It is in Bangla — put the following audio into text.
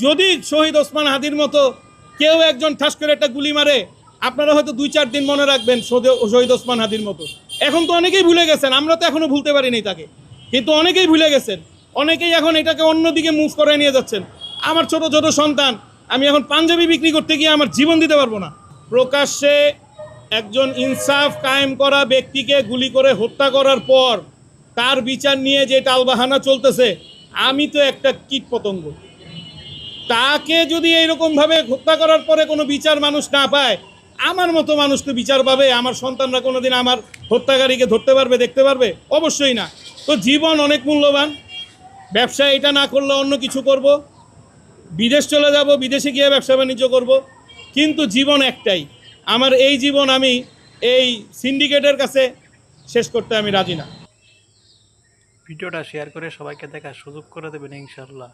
যদি শহীদ ওসমান হাদির মতো কেউ একজন ঠাস করে একটা গুলি মারে, আপনারা হয়তো 2-4 দিন মনে রাখবেন শহীদ ওসমান হাদির মতো। এখন তো অনেকেই ভুলে গেছেন, আমরা তো এখনো ভুলতে পারিনি তাকে, কিন্তু অনেকেই ভুলে গেছেন। অনেকেই এখন এটাকে অন্যদিকে মুভ করে নিয়ে যাচ্ছেন। আমার ছোট ছোট সন্তান, আমি এখন পাঞ্জাবি বিক্রি করতে গিয়ে আমার জীবন দিতে পারবো না। প্রকাশ্যে একজন ইনসাফ কায়েম করা ব্যক্তিকে গুলি করে হত্যা করার পর তার বিচার নিয়ে যে টালবাহানা চলতেছে, আমি তো একটা কীট পতঙ্গ। তাকে যদি এইরকমভাবে হত্যা করার পরে কোনো বিচার মানুষ না পায়, আমার মতো মানুষ তো বিচার পাবে? আমার সন্তানরা কোনোদিন আমার হত্যাকারীকে ধরতে পারবে, দেখতে পারবে? অবশ্যই না। তো জীবন অনেক মূল্যবান। ব্যবসা এটা না করলে অন্য কিছু করব, বিদেশ চলে যাব, বিদেশে গিয়ে ব্যবসা বাণিজ্য করব, কিন্তু জীবন একটাই। আমার এই জীবন আমি এই সিন্ডিকেটের কাছে শেষ করতে আমি রাজি না। ভিডিওটা শেয়ার করে সবাইকে দেখার সুযোগ করে দেবেন ইনশাআল্লাহ।